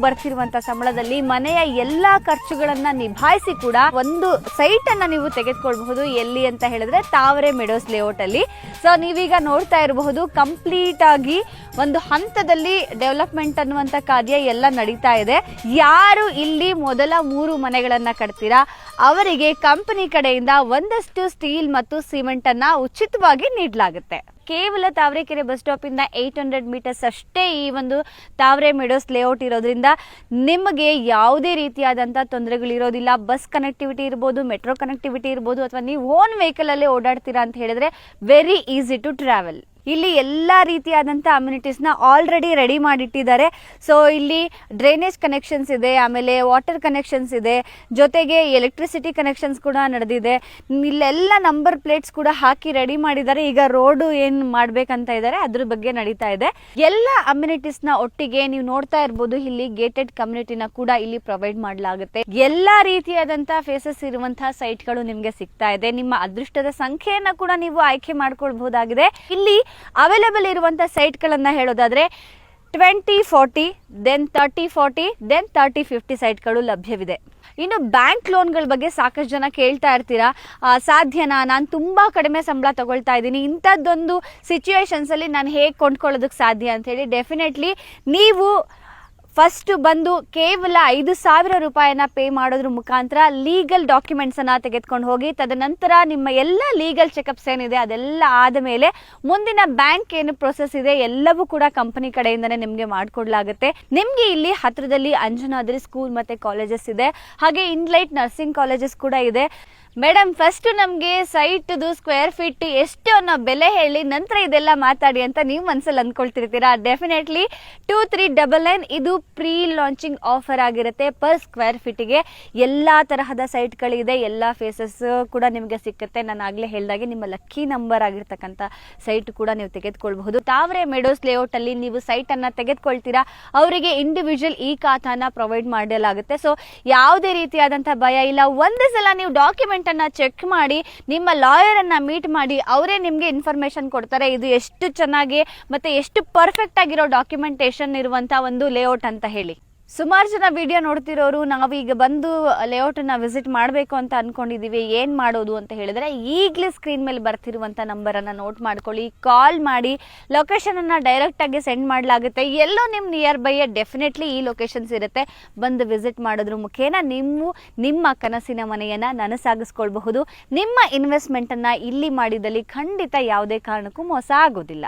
ಬರ್ತಿರುವಂತ ಸಂಬಳದಲ್ಲಿ ಮನೆಯ ಎಲ್ಲಾ ಖರ್ಚುಗಳನ್ನ ನಿಭಾಯಿಸಿ ಕೂಡ ಒಂದು ಸೈಟ್ ಅನ್ನ ನೀವು ತೆಗೆದುಕೊಳ್ಳಬಹುದು. ಎಲ್ಲಿ ಅಂತ ಹೇಳಿದ್ರೆ ತಾವರೆ ಮೆಡೋಸ್ ಲೇಔಟ್ ಅಲ್ಲಿ. ಸೊ ನೀವೀಗ ನೋಡ್ತಾ ಇರಬಹುದು ಕಂಪ್ಲೀಟ್ ಆಗಿ ಒಂದು ಹಂತದಲ್ಲಿ ಡೆವಲಪ್ಮೆಂಟ್ ಅನ್ನುವಂತ ಕಾರ್ಯ ಎಲ್ಲ ನಡೀತಾ ಇದೆ. ಯಾರು ಇಲ್ಲಿ ಮೊದಲ 3 ಮನೆಗಳನ್ನ ಕಟ್ತೀರಾ ಅವರಿಗೆ ಕಂಪನಿ ಕಡೆಯಿಂದ ಒಂದಷ್ಟು ಸ್ಟೀಲ್ ಮತ್ತು ಸಿಮೆಂಟ್ ಅನ್ನ ಉಚಿತವಾಗಿ ನೀಡಲಾಗುತ್ತೆ. ಕೇವಲ ತಾವರೆಕೆರೆ ಬಸ್ ಸ್ಟಾಪ್ ಇಂದ 800 ಮೀಟರ್ಸ್ ಅಷ್ಟೇ ಈ ಒಂದು ತಾವರೆ ಮೆಡೋಸ್ ಲೇಔಟ್ ಇರೋದ್ರಿಂದ ನಿಮಗೆ ಯಾವುದೇ ರೀತಿಯಾದಂತಹ ತೊಂದರೆಗಳಿರೋದಿಲ್ಲ. ಬಸ್ ಕನೆಕ್ಟಿವಿಟಿ ಇರ್ಬೋದು, ಮೆಟ್ರೋ ಕನೆಕ್ಟಿವಿಟಿ ಇರ್ಬೋದು, ಅಥವಾ ನೀವು ಓನ್ ವೆಹಿಕಲ್ ಅಲ್ಲೇ ಓಡಾಡ್ತೀರಾ ಅಂತ ಹೇಳಿದ್ರೆ ವೆರಿ ಈಸಿ ಟು ಟ್ರಾವೆಲ್. ಇಲ್ಲಿ ಎಲ್ಲ ರೀತಿಯಾದಂಥ ಅಮ್ಯುನಿಟೀಸ್ ನ ಆಲ್ರೆಡಿ ರೆಡಿ ಮಾಡಿಟ್ಟಿದ್ದಾರೆ. ಸೊ ಇಲ್ಲಿ ಡ್ರೈನೇಜ್ ಕನೆಕ್ಷನ್ಸ್ ಇದೆ, ಆಮೇಲೆ ವಾಟರ್ ಕನೆಕ್ಷನ್ಸ್ ಇದೆ, ಜೊತೆಗೆ ಎಲೆಕ್ಟ್ರಿಸಿಟಿ ಕನೆಕ್ಷನ್ಸ್ ಕೂಡ ನಡೆದಿದೆ. ಇಲ್ಲೆಲ್ಲ ನಂಬರ್ ಪ್ಲೇಟ್ಸ್ ಕೂಡ ಹಾಕಿ ರೆಡಿ ಮಾಡಿದ್ದಾರೆ. ಈಗ ರೋಡ್ ಏನ್ ಮಾಡ್ಬೇಕಂತ ಇದ್ದಾರೆ ಅದ್ರ ಬಗ್ಗೆ ನಡೀತಾ ಇದೆ. ಎಲ್ಲ ಅಮ್ಯುನಿಟೀಸ್ ನ ಒಟ್ಟಿಗೆ ನೀವು ನೋಡ್ತಾ ಇರ್ಬೋದು ಇಲ್ಲಿ ಗೇಟೆಡ್ ಕಮ್ಯುನಿಟಿನ ಕೂಡ ಇಲ್ಲಿ ಪ್ರೊವೈಡ್ ಮಾಡಲಾಗುತ್ತೆ. ಎಲ್ಲಾ ರೀತಿಯಾದಂತಹ ಫೇಸಸ್ ಇರುವಂತಹ ಸೈಟ್ಗಳು ನಿಮ್ಗೆ ಸಿಗ್ತಾ ಇದೆ. ನಿಮ್ಮ ಅದೃಷ್ಟದ ಸಂಖ್ಯೆಯನ್ನ ಕೂಡ ನೀವು ಆಯ್ಕೆ ಮಾಡ್ಕೊಳ್ಬಹುದಾಗಿದೆ. ಇಲ್ಲಿ ಅವೈಲೇಬಲ್ ಇರುವಂತಹ ಸೈಟ್ ಗಳನ್ನ ಹೇಳೋದಾದ್ರೆ 20-40, ದೆನ್ 30-40, ದೆನ್ 30-50 ಸೈಟ್ಗಳು ಲಭ್ಯವಿದೆ. ಇನ್ನು ಬ್ಯಾಂಕ್ ಲೋನ್ಗಳ ಬಗ್ಗೆ ಸಾಕಷ್ಟು ಜನ ಕೇಳ್ತಾ ಇರ್ತೀರಾ, ಸಾಧ್ಯನಾ, ನಾನು ತುಂಬಾ ಕಡಿಮೆ ಸಂಬಳ ತಗೊಳ್ತಾ ಇದ್ದೀನಿ, ಇಂಥದ್ದೊಂದು ಸಿಚುವೇಶನ್ಸ್ ಅಲ್ಲಿ ನಾನು ಹೇಗೆ ಕೊಂಡ್ಕೊಳ್ಳೋದಕ್ಕೆ ಸಾಧ್ಯ ಅಂತ ಹೇಳಿ. ಡೆಫಿನೆಟ್ಲಿ ನೀವು ಫಸ್ಟ್ ಬಂದು ಕೇವಲ 5,000 ರೂಪಾಯಿನ ಪೇ ಮಾಡೋದ್ರ ಮುಖಾಂತರ ಲೀಗಲ್ ಡಾಕ್ಯುಮೆಂಟ್ಸ್ ಅನ್ನ ತೆಗೆದುಕೊಂಡು ಹೋಗಿ, ತದನಂತರ ನಿಮ್ಮ ಎಲ್ಲ ಲೀಗಲ್ ಚೆಕಪ್ಸ್ ಏನಿದೆ ಅದೆಲ್ಲ ಆದ ಮೇಲೆ ಮುಂದಿನ ಬ್ಯಾಂಕ್ ಏನು ಪ್ರೊಸೆಸ್ ಇದೆ ಎಲ್ಲವೂ ಕೂಡ ಕಂಪನಿ ಕಡೆಯಿಂದನೇ ನಿಮಗೆ ಮಾಡಿಕೊಡ್ಲಾಗುತ್ತೆ. ನಿಮ್ಗೆ ಇಲ್ಲಿ ಹತ್ರದಲ್ಲಿ ಅಂಜನಾದ್ರಿ ಸ್ಕೂಲ್ ಮತ್ತೆ ಕಾಲೇಜಸ್ ಇದೆ, ಹಾಗೆ ಇನ್ಲೈಟ್ ನರ್ಸಿಂಗ್ ಕಾಲೇಜಸ್ ಕೂಡ ಇದೆ. ಮೇಡಮ್, ಫಸ್ಟ್ ನಮಗೆ ಸೈಟ್ದು ಸ್ಕ್ವೇರ್ ಫೀಟ್ ಎಷ್ಟು ಅನ್ನೋ ಬೆಲೆ ಹೇಳಿ ನಂತರ ಇದೆಲ್ಲ ಮಾತಾಡಿ ಅಂತ ನೀವು ಮನಸ್ಸಲ್ಲಿ ಅಂದ್ಕೊಳ್ತಿರ್ತೀರಾ. ಡೆಫಿನೆಟ್ಲಿ 2399 ಇದು ಪ್ರೀ ಲಾಂಚಿಂಗ್ ಆಫರ್ ಆಗಿರುತ್ತೆ. ಪರ್ ಸ್ಕ್ವೇರ್ ಫೀಟ್ಗೆ ಎಲ್ಲಾ ತರಹದ ಸೈಟ್ಗಳಿದೆ, ಎಲ್ಲಾ ಫೇಸಸ್ ಕೂಡ ನಿಮಗೆ ಸಿಕ್ಕುತ್ತೆ. ನಾನು ಆಗ್ಲೇ ಹೇಳಿದಾಗೆ ನಿಮ್ಮ ಲಕ್ಕಿ ನಂಬರ್ ಆಗಿರ್ತಕ್ಕಂಥ ಸೈಟ್ ಕೂಡ ನೀವು ತೆಗೆದುಕೊಳ್ಬಹುದು. ತಾವರೆ ಮೆಡೋಸ್ ಲೇಔಟ್ ಅಲ್ಲಿ ನೀವು ಸೈಟ್ ಅನ್ನ ತೆಗೆದುಕೊಳ್ತೀರಾ, ಅವರಿಗೆ ಇಂಡಿವಿಜುವಲ್ ಈ ಖಾತಾನ ಪ್ರೊವೈಡ್ ಮಾಡಲಾಗುತ್ತೆ. ಸೊ ಯಾವುದೇ ರೀತಿಯಾದಂತಹ ಭಯ ಇಲ್ಲ. ಒಂದೇ ಸಲ ನೀವು ಡಾಕ್ಯುಮೆಂಟ್ ಅನ್ನ ಚೆಕ್ ಮಾಡಿ ನಿಮ್ಮ ಲಾಯರ್ ಅನ್ನ ಮೀಟ್ ಮಾಡಿ ಅವರೇ ನಿಮ್ಗೆ ಇನ್ಫಾರ್ಮೇಶನ್ ಕೊಡ್ತಾರೆ ಇದು ಎಷ್ಟು ಚೆನ್ನಾಗಿ ಮತ್ತೆ ಎಷ್ಟು ಪರ್ಫೆಕ್ಟ್ ಆಗಿರೋ ಡಾಕ್ಯುಮೆಂಟೇಶನ್ ಇರುವಂತ ಒಂದು ಲೇಔಟ್ ಅಂತ ಹೇಳಿ. ಸುಮಾರು ಜನ ವಿಡಿಯೋ ನೋಡ್ತಿರೋರು ನಾವು ಈಗ ಬಂದು ಲೇಔಟ್ ಅನ್ನ ವಿಸಿಟ್ ಮಾಡಬೇಕು ಅಂತ ಅನ್ಕೊಂಡಿದೀವಿ, ಏನ್ ಮಾಡೋದು ಅಂತ ಹೇಳಿದ್ರೆ ಈಗಲೇ ಸ್ಕ್ರೀನ್ ಮೇಲೆ ಬರ್ತಿರುವಂತ ನಂಬರ್ ಅನ್ನ ನೋಟ್ ಮಾಡ್ಕೊಳ್ಳಿ, ಕಾಲ್ ಮಾಡಿ, ಲೊಕೇಶನ್ ಅನ್ನ ಡೈರೆಕ್ಟ್ ಆಗಿ ಸೆಂಡ್ ಮಾಡಲಾಗುತ್ತೆ. ಎಲ್ಲೋ ನಿಮ್ ನಿಯರ್ ಬೈ ಡೆಫಿನೆಟ್ಲಿ ಈ ಲೊಕೇಶನ್ಸ್ ಇರುತ್ತೆ. ಬಂದು ವಿಸಿಟ್ ಮಾಡೋದ್ರ ಮುಖೇನ ನಿಮ್ಮ ಕನಸಿನ ಮನೆಯನ್ನ ನನಸಾಗಿಸ್ಕೊಳ್ಬಹುದು. ನಿಮ್ಮ ಇನ್ವೆಸ್ಟ್ಮೆಂಟ್ ಅನ್ನ ಇಲ್ಲಿ ಮಾಡಿದಲ್ಲಿ ಖಂಡಿತ ಯಾವುದೇ ಕಾರಣಕ್ಕೂ ಮೋಸ ಆಗೋದಿಲ್ಲ.